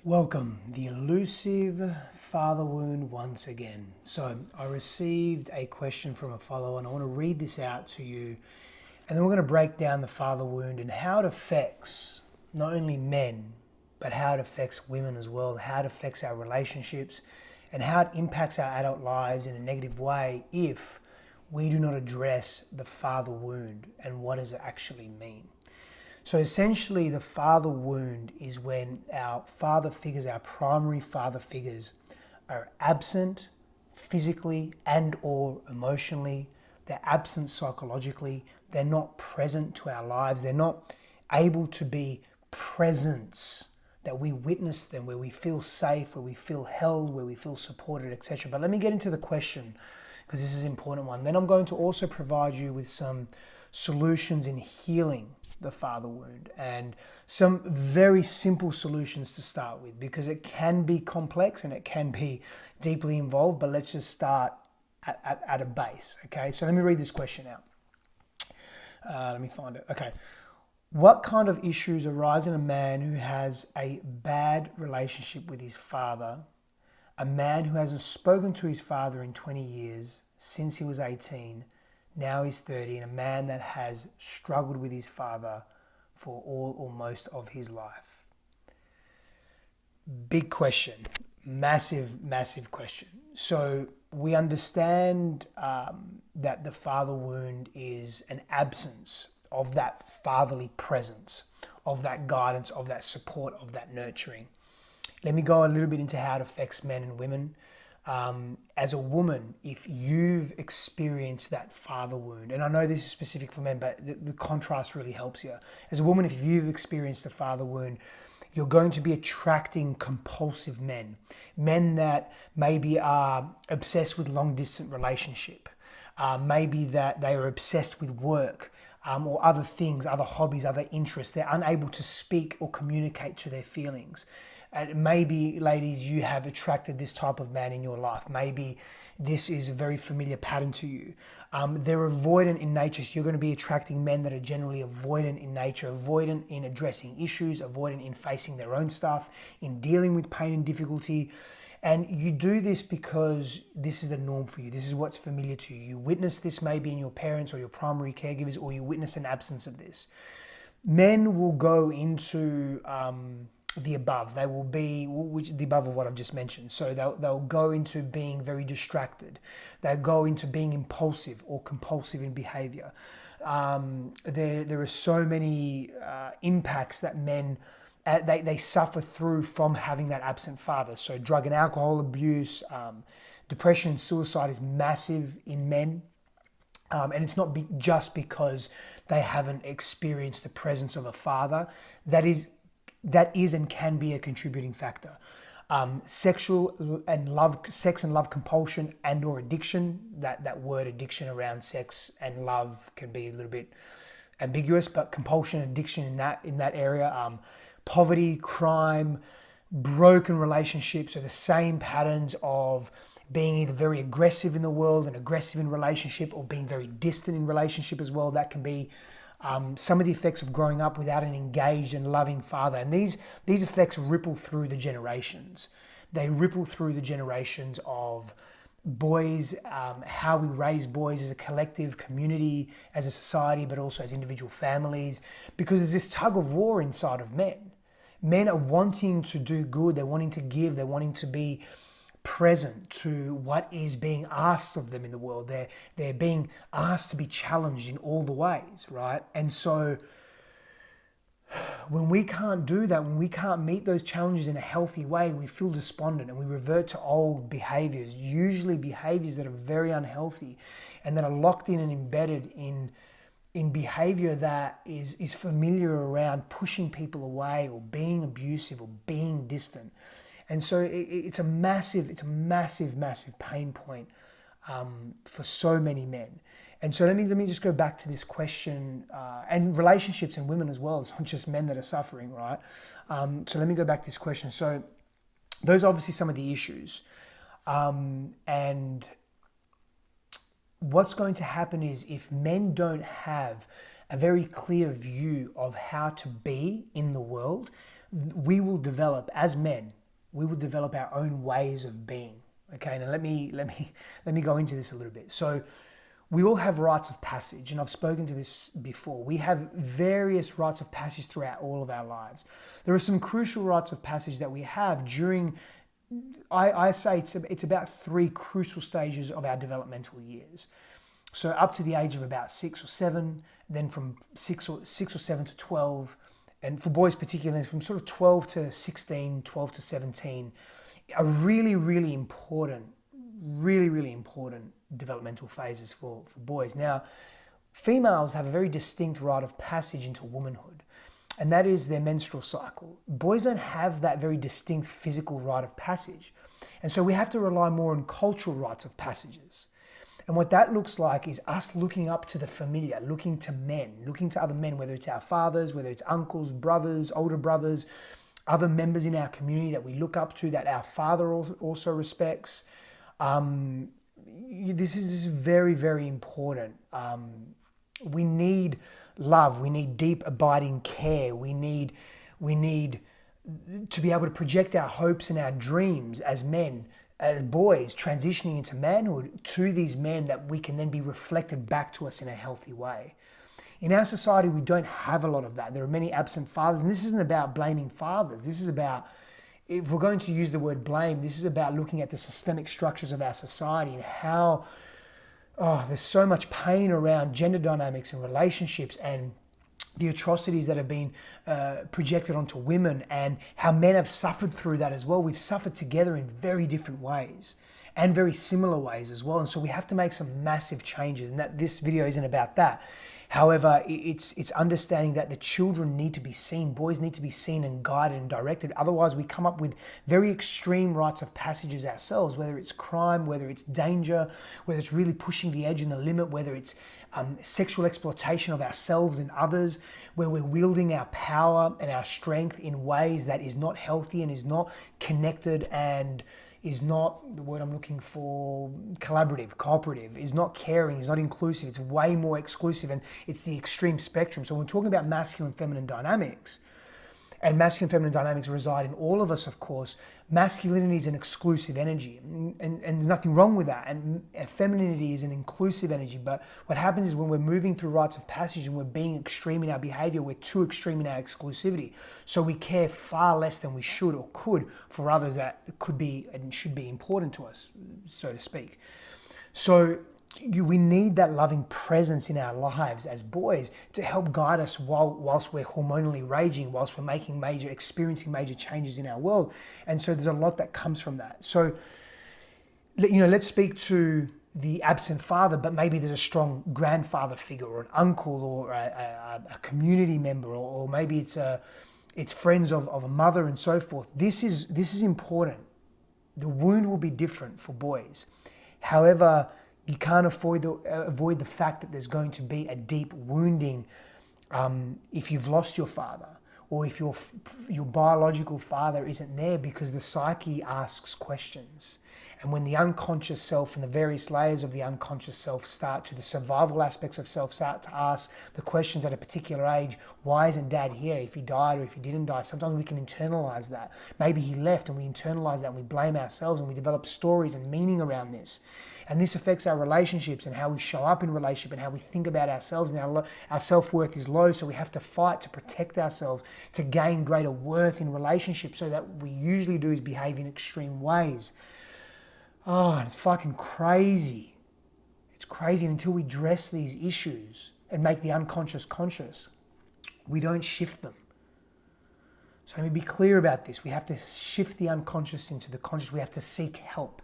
Welcome, the elusive father wound once again. So, I received a question from a follower, and I want to read this out to you. And then we're going to break down the father wound and how it affects not only men, but how it affects women as well, how it affects our relationships, and how it impacts our adult lives in a negative way if we do not address the father wound and what does it actually mean. So essentially, the father wound is when our father figures, our primary father figures, are absent physically and or emotionally. They're absent psychologically. They're not present to our lives. They're not able to be presence that we witness them, where we feel safe, where we feel held, where we feel supported, etc. But let me get into the question because this is an important one. Then I'm going to also provide you with some solutions in healing the father wound and some very simple solutions to start with, because it can be complex and it can be deeply involved, but let's just start at a base. Okay, so let me read this question out. Let me find it. Okay. What kind of issues arise in a man who has a bad relationship with his father, a man who hasn't spoken to his father in 20 years since he was 18, now he's 30, and a man that has struggled with his father for all or most of his life? Big question. Massive question. So we understand that the father wound is an absence of that fatherly presence, of that guidance, of that support, of that nurturing. Let me go a little bit into how it affects men and women. As a woman, if you've experienced that father wound, and I know this is specific for men, but the contrast really helps here. As a woman, if you've experienced a father wound, you're going to be attracting compulsive men, men that maybe are obsessed with long distance relationship, maybe that they are obsessed with work, or other things, other hobbies, other interests. They're unable to speak or communicate to their feelings. And maybe, ladies, you have attracted this type of man in your life. Maybe this is a very familiar pattern to you. They're avoidant in nature, so you're going to be attracting men that are generally avoidant in nature, avoidant in addressing issues, avoidant in facing their own stuff, in dealing with pain and difficulty. And you do this because this is the norm for you. This is what's familiar to you. You witness this maybe in your parents or your primary caregivers, or you witness an absence of this. Men will go into the above. They will be the above of what I've just mentioned. So they'll go into being very distracted. They'll go into being impulsive or compulsive in behavior. There are so many impacts that men they suffer through from having that absent father. So drug and alcohol abuse, depression and suicide is massive in men. And it's not just because they haven't experienced the presence of a father. That is and can be a contributing factor. Sex and love compulsion and or addiction. That word addiction around sex and love can be a little bit ambiguous, but compulsion, addiction in that area. Poverty, crime, broken relationships are the same patterns of being either very aggressive in the world and aggressive in relationship, or being very distant in relationship as well. That can be some of the effects of growing up without an engaged and loving father. And these effects ripple through the generations. They ripple through the generations of boys, how we raise boys as a collective community, as a society, but also as individual families, because there's this tug of war inside of men. Men are wanting to do good, they're wanting to give, they're wanting to be present to what is being asked of them in the world. They're being asked to be challenged in all the ways, right? And so when we can't do that, when we can't meet those challenges in a healthy way, we feel despondent and we revert to old behaviors, usually behaviors that are very unhealthy and that are locked in and embedded in behavior that is familiar around pushing people away or being abusive or being distant. And so it's a massive pain point for so many men. And so let me just go back to this question, and relationships and women as well. It's not just men that are suffering, right? So let me go back to this question. So those are obviously some of the issues. And what's going to happen is, if men don't have a very clear view of how to be in the world, we will develop, as men, we will develop our own ways of being. Okay, now let me go into this a little bit. So we all have rites of passage, and I've spoken to this before. We have various rites of passage throughout all of our lives. There are some crucial rites of passage that we have during, I say it's about 3 crucial stages of our developmental years. So up to the age of about 6 or 7, then from 6 or 7 to 12, and for boys particularly from sort of 12 to 16, 12 to 17, are really, really important developmental phases for boys. Now, females have a very distinct rite of passage into womanhood, and that is their menstrual cycle. Boys don't have that very distinct physical rite of passage, and so we have to rely more on cultural rites of passages. And what that looks like is us looking up to the familiar, looking to men, looking to other men, whether it's our fathers, whether it's uncles, brothers, older brothers, other members in our community that we look up to, that our father also respects. This is very, very important. We need love. We need deep, abiding care. We need to be able to project our hopes and our dreams as men, as boys, transitioning into manhood to these men that we can then be reflected back to us in a healthy way. In our society, we don't have a lot of that. There are many absent fathers, and this isn't about blaming fathers. This is about, if we're going to use the word blame, this is about looking at the systemic structures of our society and how there's so much pain around gender dynamics and relationships and the atrocities that have been projected onto women, and how men have suffered through that as well. We've suffered together in very different ways and very similar ways as well. And so we have to make some massive changes, and that this video isn't about that. However, it's understanding that the children need to be seen, boys need to be seen and guided and directed. Otherwise, we come up with very extreme rites of passages ourselves, whether it's crime, whether it's danger, whether it's really pushing the edge and the limit, whether it's sexual exploitation of ourselves and others, where we're wielding our power and our strength in ways that is not healthy and is not connected and is not, the word I'm looking for, collaborative, cooperative, is not caring, is not inclusive. It's way more exclusive, and it's the extreme spectrum. So when we're talking about masculine and feminine dynamics, and masculine and feminine dynamics reside in all of us, of course, masculinity is an exclusive energy, and there's nothing wrong with that. And femininity is an inclusive energy. But what happens is when we're moving through rites of passage and we're being extreme in our behavior, we're too extreme in our exclusivity. So we care far less than we should or could for others that could be and should be important to us, so to speak. So we need that loving presence in our lives as boys to help guide us whilst we're hormonally raging, whilst we're experiencing major changes in our world. And so there's a lot that comes from that. So, let's speak to the absent father, but maybe there's a strong grandfather figure or an uncle or a community member, or maybe it's friends of a mother and so forth. This is important. The wound will be different for boys. However, you can't avoid the fact that there's going to be a deep wounding if you've lost your father, or if your biological father isn't there, because the psyche asks questions. And when the unconscious self and the various layers of the unconscious self the survival aspects of self start to ask the questions at a particular age, why isn't dad here? If he died or if he didn't die, sometimes we can internalize that. Maybe he left, and we internalize that and we blame ourselves, and we develop stories and meaning around this. And this affects our relationships and how we show up in relationship and how we think about ourselves. And our self-worth is low, so we have to fight to protect ourselves, to gain greater worth in relationships. So that we usually do is behave in extreme ways. And it's fucking crazy. It's crazy. And until we address these issues and make the unconscious conscious, we don't shift them. So let me be clear about this. We have to shift the unconscious into the conscious. We have to seek help.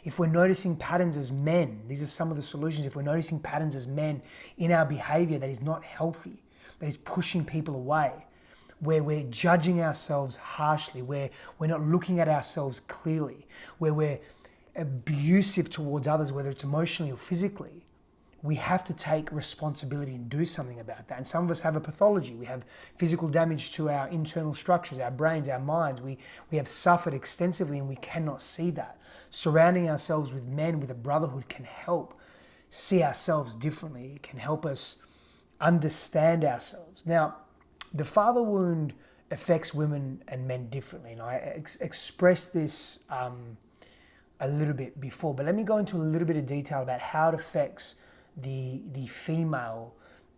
If we're noticing patterns as men, these are some of the solutions. If we're noticing patterns as men in our behavior that is not healthy, that is pushing people away, where we're judging ourselves harshly, where we're not looking at ourselves clearly, where we're abusive towards others, whether it's emotionally or physically, we have to take responsibility and do something about that. And some of us have a pathology. We have physical damage to our internal structures, our brains, our minds. We have suffered extensively, and we cannot see that. Surrounding ourselves with men with a brotherhood can help see ourselves differently. It can help us understand ourselves. Now, the father wound affects women and men differently. And I expressed this a little bit before, but let me go into a little bit of detail about how it affects the female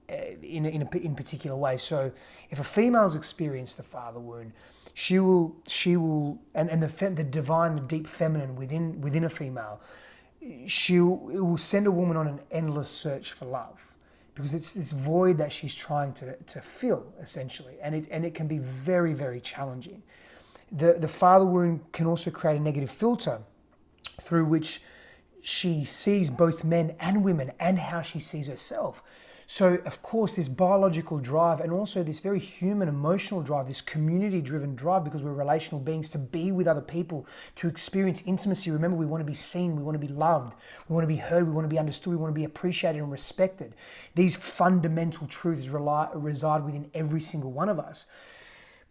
in particular ways. So if a female's experienced the father wound, she will and the divine, the deep feminine within a female, it will send a woman on an endless search for love, because it's this void that she's trying to fill, essentially, and it can be very, very challenging. The father wound can also create a negative filter through which she sees both men and women, and how she sees herself. So, of course, this biological drive, and also this very human emotional drive, this community-driven drive, because we're relational beings, to be with other people, to experience intimacy. Remember, we want to be seen, we want to be loved, we want to be heard, we want to be understood, we want to be appreciated and respected. These fundamental truths reside within every single one of us.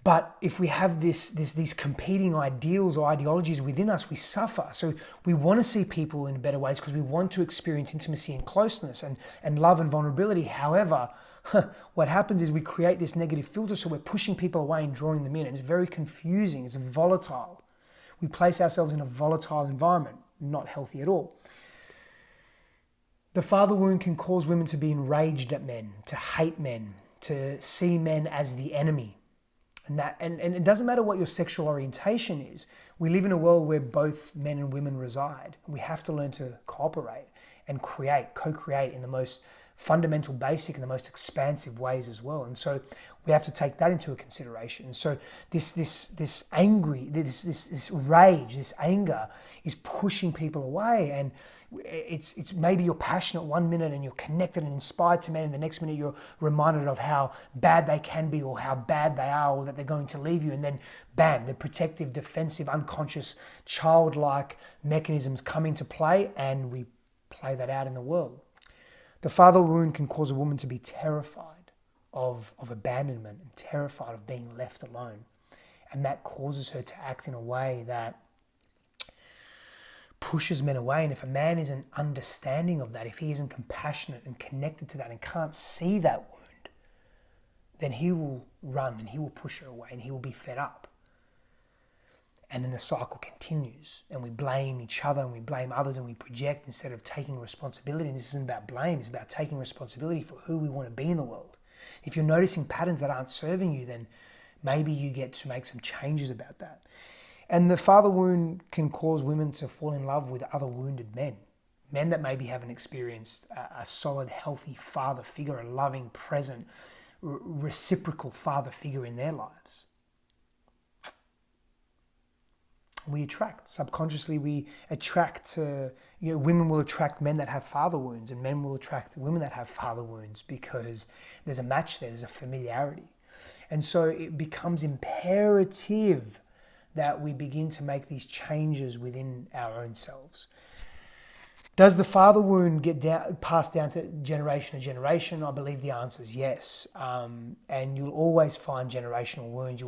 But if we have these competing ideals or ideologies within us, we suffer. So we want to see people in better ways, because we want to experience intimacy and closeness and love and vulnerability. However, what happens is we create this negative filter, so we're pushing people away and drawing them in. And it's very confusing. It's volatile. We place ourselves in a volatile environment, not healthy at all. The father wound can cause women to be enraged at men, to hate men, to see men as the enemy. And it doesn't matter what your sexual orientation is. We live in a world where both men and women reside. We have to learn to cooperate and co-create in the most fundamental, basic, and the most expansive ways as well. And so we have to take that into consideration. So this rage, this anger is pushing people away. And it's maybe you're passionate one minute and you're connected and inspired to men, and the next minute you're reminded of how bad they can be, or how bad they are, or that they're going to leave you. And then bam, the protective, defensive, unconscious, childlike mechanisms come into play, and we play that out in the world. The father wound can cause a woman to be terrified of abandonment and terrified of being left alone. And that causes her to act in a way that pushes men away. And if a man isn't understanding of that, if he isn't compassionate and connected to that and can't see that wound, then he will run and he will push her away and he will be fed up. And then the cycle continues, and we blame each other and we blame others and we project instead of taking responsibility. And this isn't about blame, it's about taking responsibility for who we want to be in the world. If you're noticing patterns that aren't serving you, then maybe you get to make some changes about that. And the father wound can cause women to fall in love with other wounded men. Men that maybe haven't experienced a solid, healthy father figure, a loving, present, reciprocal father figure in their lives. We attract, subconsciously we attract, women will attract men that have father wounds, and men will attract women that have father wounds, because there's a match there, there's a familiarity. And so it becomes imperative that we begin to make these changes within our own selves. Does the father wound get passed down to generation to generation? I believe the answer is yes. And you'll always find generational wounds.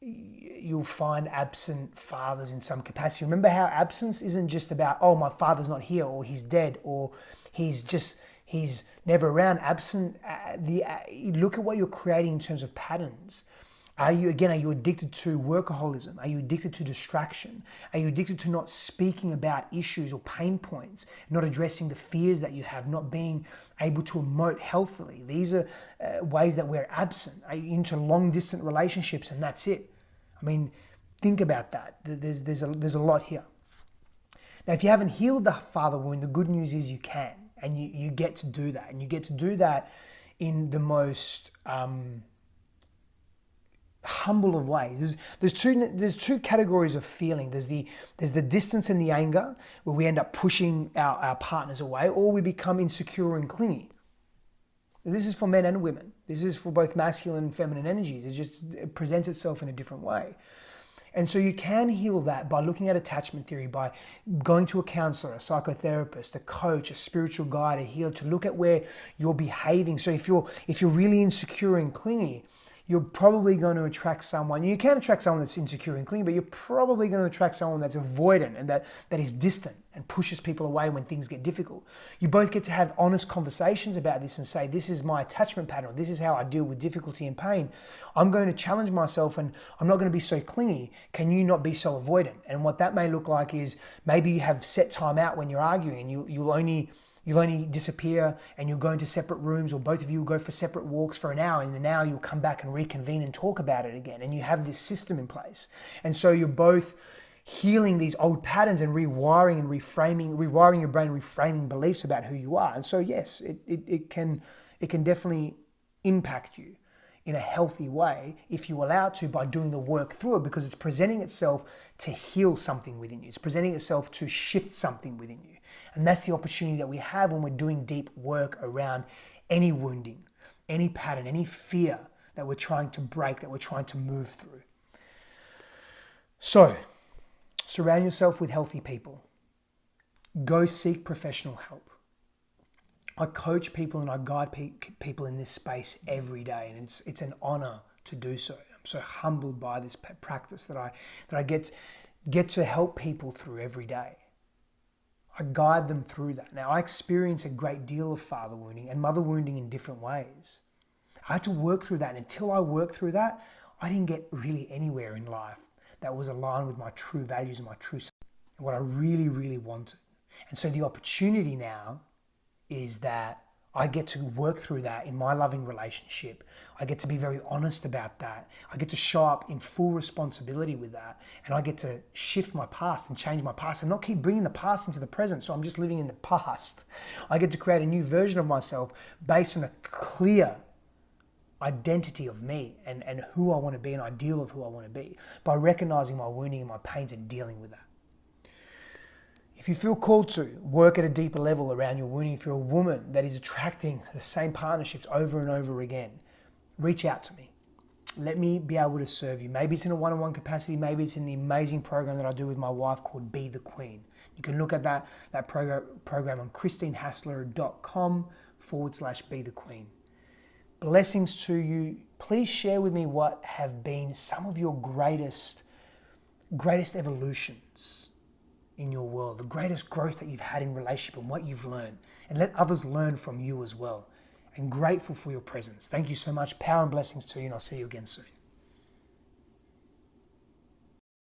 You'll find absent fathers in some capacity. Remember how absence isn't just about, oh, my father's not here, or he's dead, or he's never around. Absent, look at what you're creating in terms of patterns. Are you addicted to workaholism? Are you addicted to distraction? Are you addicted to not speaking about issues or pain points, not addressing the fears that you have, not being able to emote healthily? These are ways that we're absent. Are you into long distance relationships and that's it? I mean, think about that. There's a lot here. Now, if you haven't healed the father wound, the good news is you can, and you get to do that, and you get to do that in the most humble of ways. There's two categories of feeling. There's the distance and the anger, where we end up pushing our partners away, or we become insecure and clingy. This is for men and women. This is for both masculine and feminine energies. It presents itself in a different way. And so you can heal that by looking at attachment theory, by going to a counselor, a psychotherapist, a coach, a spiritual guide, a healer, to look at where you're behaving. So if you're really insecure and clingy, you're probably going to attract someone. You can attract someone that's insecure and clingy, but you're probably going to attract someone that's avoidant and that is distant and pushes people away when things get difficult. You both get to have honest conversations about this and say, this is my attachment pattern. This is how I deal with difficulty and pain. I'm going to challenge myself and I'm not going to be so clingy. Can you not be so avoidant? And what that may look like is maybe you have set time out when you're arguing and you'll only disappear and you'll go into separate rooms, or both of you will go for separate walks for an hour, and in an hour you'll come back and reconvene and talk about it again. And you have this system in place. And so you're both healing these old patterns and rewiring your brain, reframing beliefs about who you are. And so yes, it can definitely impact you in a healthy way if you allow it to, by doing the work through it, because it's presenting itself to heal something within you. It's presenting itself to shift something within you. And that's the opportunity that we have when we're doing deep work around any wounding, any pattern, any fear that we're trying to break, that we're trying to move through. So, surround yourself with healthy people. Go seek professional help. I coach people and I guide people in this space every day, and it's an honor to do so. I'm so humbled by this practice that I get to help people through every day. I guide them through that. Now, I experience a great deal of father wounding and mother wounding in different ways. I had to work through that, and until I worked through that, I didn't get really anywhere in life that was aligned with my true values and my true self, and what I really, really wanted. And so the opportunity now is that I get to work through that in my loving relationship. I get to be very honest about that. I get to show up in full responsibility with that. And I get to shift my past and change my past and not keep bringing the past into the present. So I'm just living in the past. I get to create a new version of myself based on a clear identity of me and who I want to be, an ideal of who I want to be, by recognizing my wounding and my pains and dealing with that. If you feel called to work at a deeper level around your wounding, if you're a woman that is attracting the same partnerships over and over again, reach out to me. Let me be able to serve you. Maybe it's in a one-on-one capacity. Maybe it's in the amazing program that I do with my wife called Be the Queen. You can look at that program on christinehassler.com/Be the Queen. Blessings to you. Please share with me what have been some of your greatest evolutions in your world, the greatest growth that you've had in relationship and what you've learned, and let others learn from you as well. And grateful for your presence. Thank you so much. Power and blessings to you, and I'll see you again soon.